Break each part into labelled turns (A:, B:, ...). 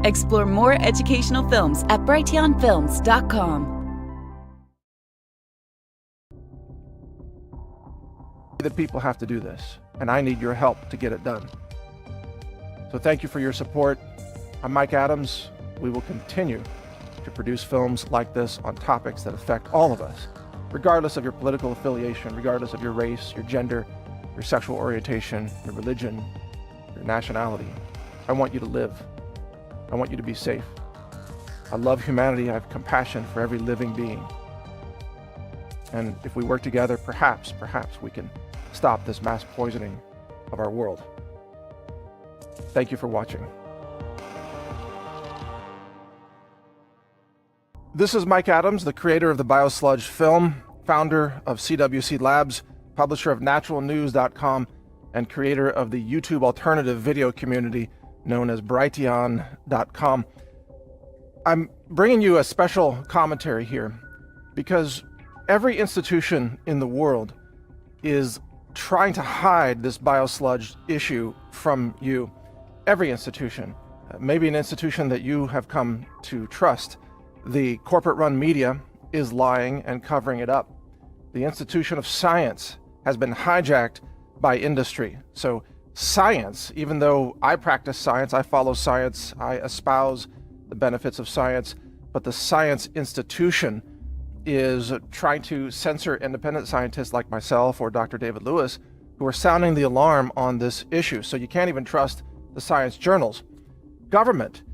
A: Explore more educational films at brighteonfilms.com.
B: The people have to do this, and I need your help to get it done. So thank you for your support. I'm Mike Adams. We will continue to produce films like this on topics that affect all of us, regardless of your political affiliation, regardless of your race, your gender, your sexual orientation, your religion, your nationality. I want you to live. I want you to be safe. I love humanity. I have compassion for every living being. And if we work together, perhaps we can stop this mass poisoning of our world. Thank you for watching. This is Mike Adams, the creator of the Biosludged film, founder of CWC Labs, publisher of naturalnews.com, and creator of the YouTube alternative video community known as brighteon.com. I'm bringing you a special commentary here because every institution in the world is trying to hide this biosludged issue from you. Every institution, maybe an institution that you have come to trust. The corporate-run media is lying and covering it up. The institution of science has been hijacked by industry. So science, even though I practice science, I follow science, I espouse the benefits of science, but the science institution is trying to censor independent scientists like myself or Dr. David Lewis, who are sounding the alarm on this issue. So you can't even trust the science journals. Government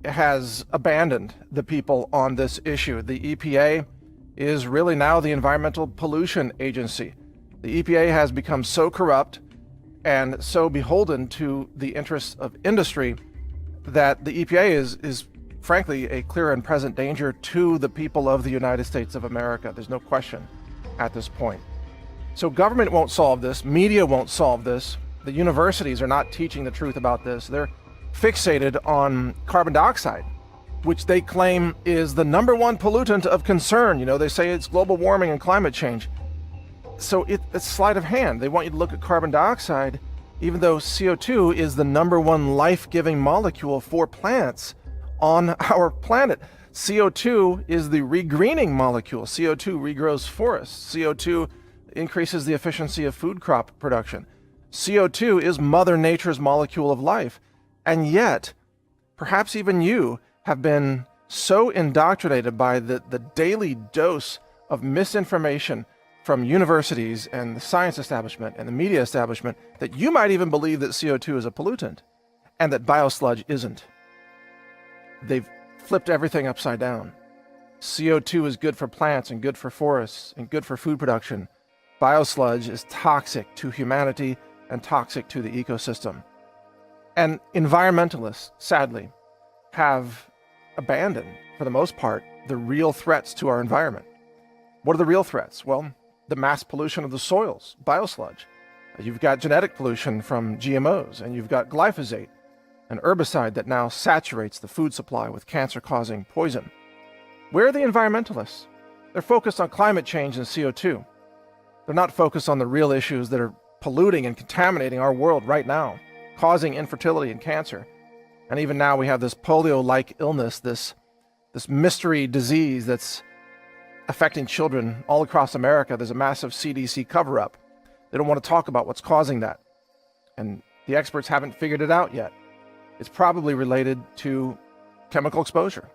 B: has abandoned the people on this issue. The EPA is really now the Environmental Pollution Agency. The EPA has become so corrupt and so beholden to the interests of industry that the EPA is frankly a clear and present danger to the people of the United States of America. There's no question at this point. So government won't solve this, media won't solve this, the universities are not teaching the truth about this. They're fixated on carbon dioxide, which they claim is the #1 pollutant of concern. You know, they say it's global warming and climate change. So it's sleight of hand. They want you to look at carbon dioxide, even though CO2 is the #1 life-giving molecule for plants on our planet. CO2 is the regreening molecule. CO2 regrows forests. CO2 increases the efficiency of food crop production. CO2 is Mother Nature's molecule of life. And yet, perhaps even you have been so indoctrinated by the daily dose of misinformation from universities and the science establishment and the media establishment that you might even believe that CO2 is a pollutant and that biosludge isn't. They've flipped everything upside down. CO2 is good for plants and good for forests and good for food production. Biosludge is toxic to humanity and toxic to the ecosystem. And environmentalists, sadly, have abandoned, for the most part, the real threats to our environment. What are the real threats? Well, the mass pollution of the soils, biosludge. You've got genetic pollution from GMOs, and you've got glyphosate, an herbicide that now saturates the food supply with cancer-causing poison. Where are the environmentalists? They're focused on climate change and CO2. They're not focused on the real issues that are polluting and contaminating our world right now, causing infertility and cancer. And even now we have this polio-like illness, this mystery disease that's affecting children all across America. There's a massive CDC cover-up. They don't want to talk about what's causing that. And the experts haven't figured it out yet. It's probably related to chemical exposure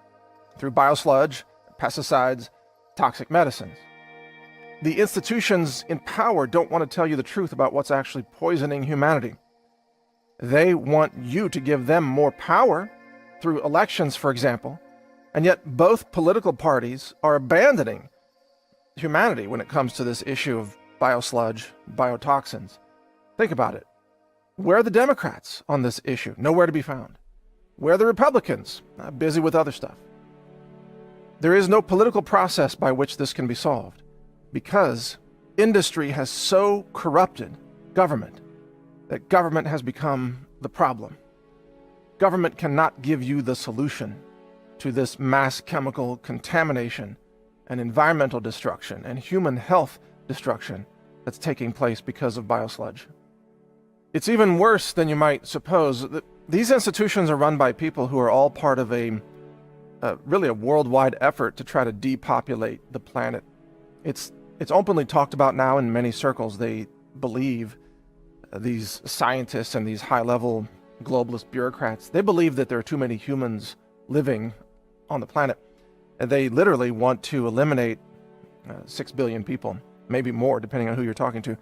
B: through biosludge, pesticides, toxic medicines. The institutions in power don't want to tell you the truth about what's actually poisoning humanity. They want you to give them more power through elections, for example, and yet both political parties are abandoning humanity when it comes to this issue of biosludge, biotoxins. Think about it. Where are the Democrats on this issue? Nowhere to be found. Where are the Republicans? Busy with other stuff. There is no political process by which this can be solved because industry has so corrupted government that government has become the problem. Government cannot give you the solution to this mass chemical contamination and environmental destruction and human health destruction that's taking place because of biosludge. It's even worse than you might suppose. These institutions are run by people who are all part of really a worldwide effort to try to depopulate the planet. It's openly talked about now in many circles. They believe, these scientists and these high-level globalist bureaucrats, they believe that there are too many humans living on the planet. And they literally want to eliminate 6 billion people, maybe more, depending on who you're talking to.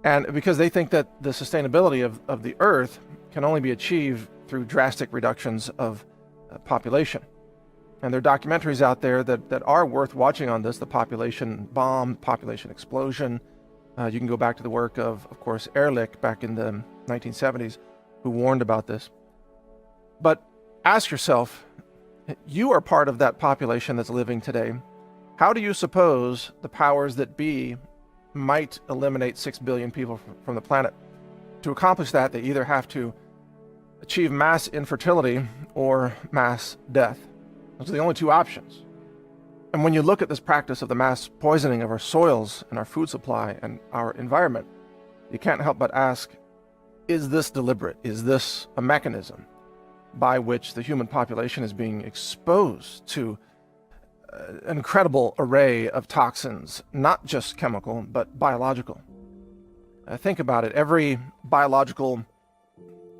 B: And because they think that the sustainability of the Earth can only be achieved through drastic reductions of population. And there are documentaries out there that are worth watching on this: the population bomb, population explosion. You can go back to the work of course, Ehrlich back in the 1970s, who warned about this. But ask yourself, you are part of that population that's living today. How do you suppose the powers that be might eliminate 6 billion people from the planet? To accomplish that, they either have to achieve mass infertility or mass death. Those are the only two options. And when you look at this practice of the mass poisoning of our soils and our food supply and our environment, you can't help but ask, is this deliberate? Is this a mechanism by which the human population is being exposed to an incredible array of toxins, not just chemical, but biological? Think about it. Every biological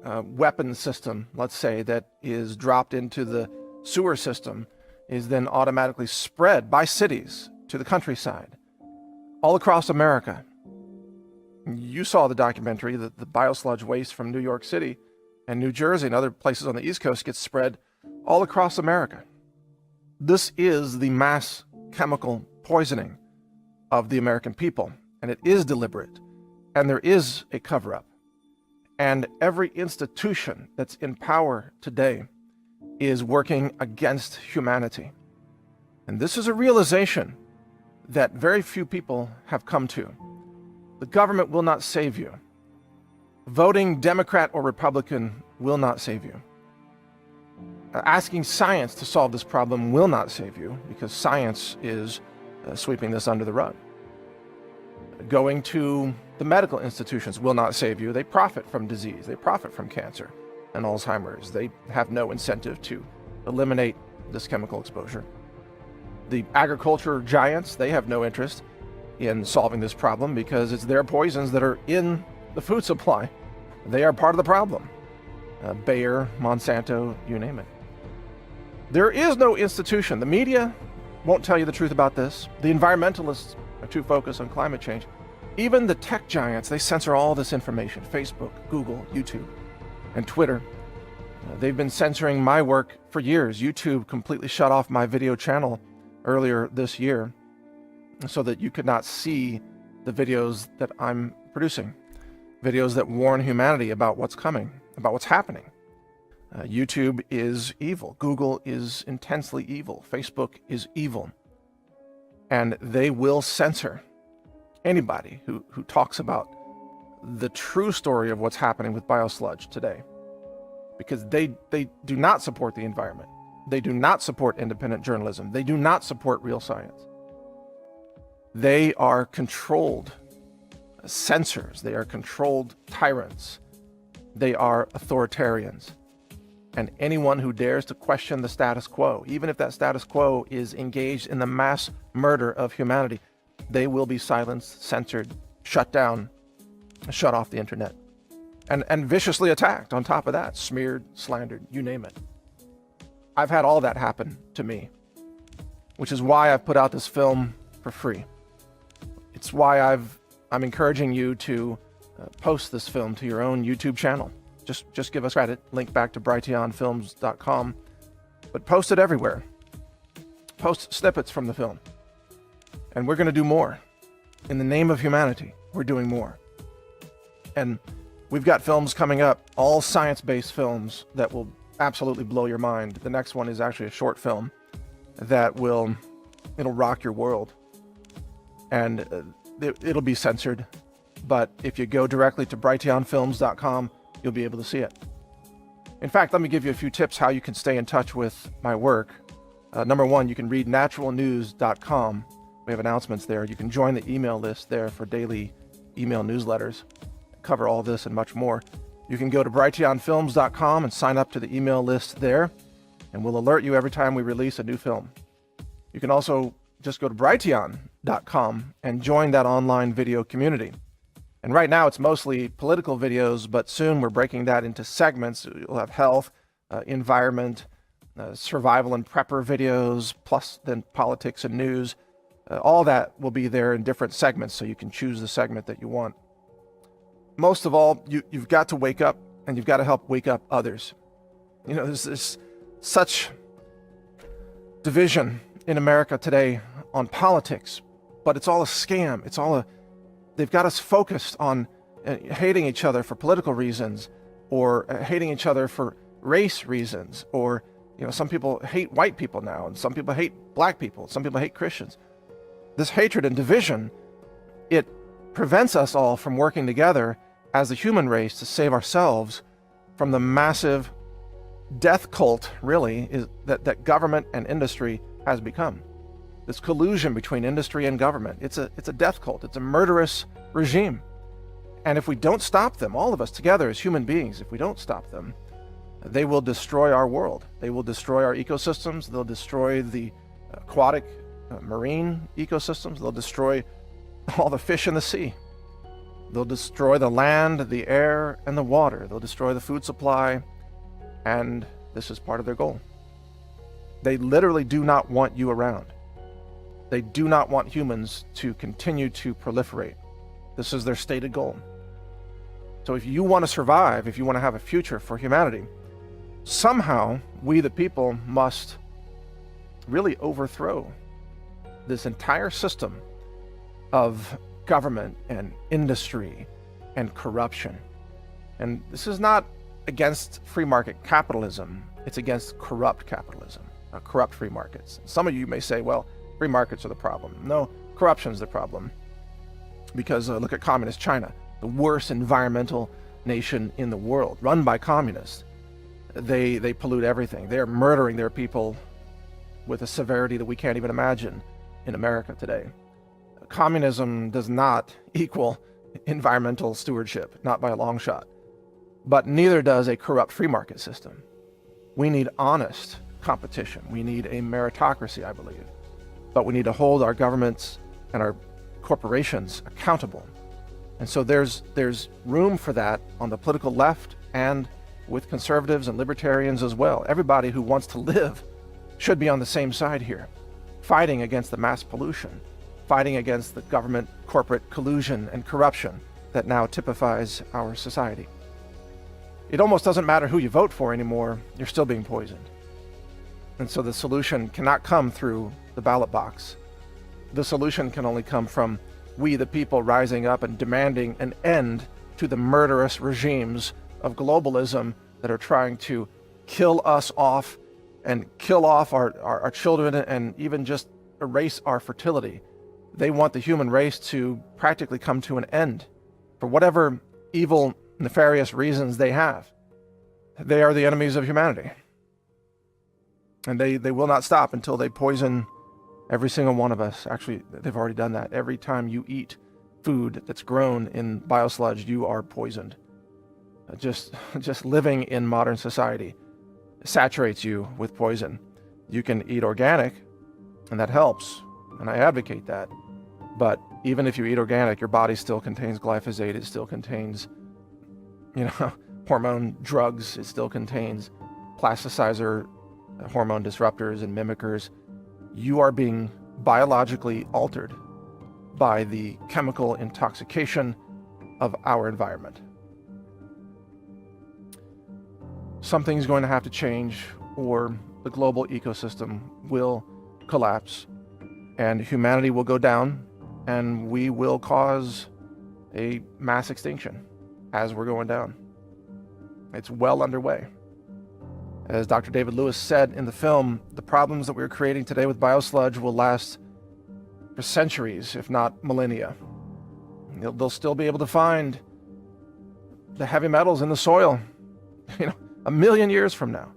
B: weapon system, let's say, that is dropped into the sewer system is then automatically spread by cities to the countryside, all across America. You saw the documentary that the biosludged waste from New York City and New Jersey and other places on the East Coast gets spread all across America. This is the mass chemical poisoning of the American people, and it is deliberate, and there is a cover-up. And every institution that's in power today is working against humanity. And this is a realization that very few people have come to. The government will not save you. Voting Democrat or Republican will not save you. Asking science to solve this problem will not save you, because science is sweeping this under the rug. Going to the medical institutions will not save you. They profit from disease. They profit from cancer and Alzheimer's. They have no incentive to eliminate this chemical exposure. The agriculture giants, they have no interest in solving this problem because it's their poisons that are in the food supply. They are part of the problem. Bayer, Monsanto, you name it. There is no institution. The media won't tell you the truth about this. The environmentalists are too focused on climate change. Even the tech giants, they censor all this information. Facebook, Google, YouTube, and Twitter. They've been censoring my work for years. YouTube completely shut off my video channel earlier this year so that you could not see the videos that I'm producing. Videos that warn humanity about what's coming, about what's happening. YouTube is evil. Google is intensely evil. Facebook is evil. And they will censor anybody who talks about the true story of what's happening with Biosludged today. Because they do not support the environment. They do not support independent journalism. They do not support real science. They are controlled censors. They are controlled tyrants. They are authoritarians. And anyone who dares to question the status quo, even if that status quo is engaged in the mass murder of humanity, they will be silenced, censored, shut down, shut off the internet, and viciously attacked on top of that, smeared, slandered, you name it. I've had all that happen to me, which is why I've put out this film for free. It's why I'm encouraging you to post this film to your own YouTube channel. Just give us credit, link back to brighteonfilms.com, but post it everywhere. Post snippets from the film. And we're going to do more. In the name of humanity, we're doing more. And we've got films coming up, all science-based films that will absolutely blow your mind. The next one is actually a short film that it'll rock your world. And it'll be censored. But if you go directly to brighteonfilms.com, you'll be able to see it. In fact, let me give you a few tips how you can stay in touch with my work. Number one, you can read naturalnews.com. We have announcements there. You can join the email list there for daily email newsletters. Cover all this and much more. You can go to brighteonfilms.com and sign up to the email list there, and we'll alert you every time we release a new film. You can also just go to brighteon.com and join that online video community. And right now it's mostly political videos, but soon we're breaking that into segments. You'll have health, environment, survival and prepper videos, plus then politics and news. All that will be there in different segments, so you can choose the segment that you want. Most of all, you've got to wake up, and you've got to help wake up others. You know, there's such division in America today on politics, but it's all a scam. They've got us focused on hating each other for political reasons, or hating each other for race reasons, or, you know, some people hate white people now, and some people hate black people, some people hate Christians. This hatred and division, it prevents us all from working together as a human race to save ourselves from the massive death cult, really, is that government and industry has become. This collusion between industry and government, it's a death cult. It's a murderous regime. And if we don't stop them, all of us together as human beings, if we don't stop them, they will destroy our world. They will destroy our ecosystems. They'll destroy the aquatic marine ecosystems. They'll destroy all the fish in the sea. They'll destroy the land, the air, and the water. They'll destroy the food supply, and this is part of their goal. They literally do not want you around. They do not want humans to continue to proliferate. This is their stated goal. So if you want to survive, if you want to have a future for humanity, somehow we the people must really overthrow this entire system of government and industry and corruption. And this is not against free market capitalism, it's against corrupt capitalism, corrupt free markets. Some of you may say, well, free markets are the problem. No, corruption is the problem. Because look at communist China, the worst environmental nation in the world, run by communists. They pollute everything. They are murdering their people with a severity that we can't even imagine in America today. Communism does not equal environmental stewardship, not by a long shot. But neither does a corrupt free market system. We need honest competition. We need a meritocracy, I believe. But we need to hold our governments and our corporations accountable. And so there's room for that on the political left and with conservatives and libertarians as well. Everybody who wants to live should be on the same side here, fighting against the mass pollution, fighting against the government corporate collusion and corruption that now typifies our society. It almost doesn't matter who you vote for anymore, you're still being poisoned. And so the solution cannot come through the ballot box. The solution can only come from we the people rising up and demanding an end to the murderous regimes of globalism that are trying to kill us off and kill off our children and even just erase our fertility. They want the human race to practically come to an end for whatever evil, nefarious reasons they have. They are the enemies of humanity. And they will not stop until they poison every single one of us. Actually, they've already done that. Every time you eat food that's grown in Biosludged, you are poisoned. Just living in modern society saturates you with poison. You can eat organic, and that helps, and I advocate that. But even if you eat organic, your body still contains glyphosate. It still contains, hormone drugs. It still contains plasticizer, hormone disruptors, and mimickers. You are being biologically altered by the chemical intoxication of our environment. Something's going to have to change, or the global ecosystem will collapse, and humanity will go down, and we will cause a mass extinction as we're going down. It's well underway. As Dr. David Lewis said in the film, the problems that we're creating today with Biosludged will last for centuries, if not millennia. They'll still be able to find the heavy metals in the soil, 1,000,000 years from now,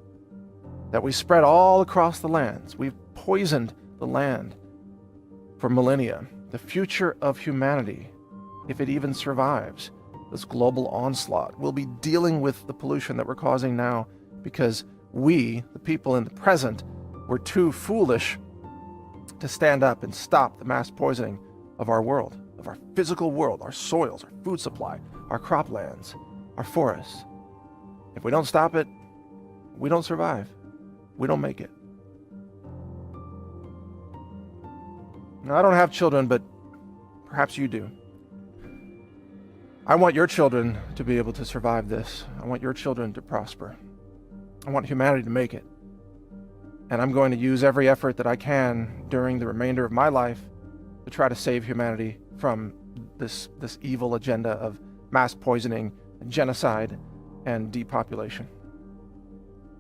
B: that we spread all across the lands. We've poisoned the land for millennia. The future of humanity, if it even survives, this global onslaught. We'll be dealing with the pollution that we're causing now because we, the people in the present, were too foolish to stand up and stop the mass poisoning of our world, of our physical world, our soils, our food supply, our croplands, our forests. If we don't stop it, we don't survive. We don't make it. Now, I don't have children, but perhaps you do. I want your children to be able to survive this. I want your children to prosper. I want humanity to make it. And I'm going to use every effort that I can during the remainder of my life to try to save humanity from this evil agenda of mass poisoning, genocide, and depopulation.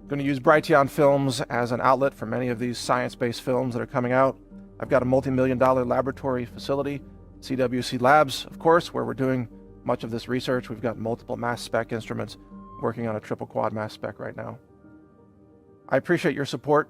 B: I'm going to use Brighteon Films as an outlet for many of these science-based films that are coming out. I've got a multi-million-dollar laboratory facility, CWC Labs, of course, where we're doing much of this research. We've got multiple mass spec instruments working on a triple quad mass spec right now. I appreciate your support.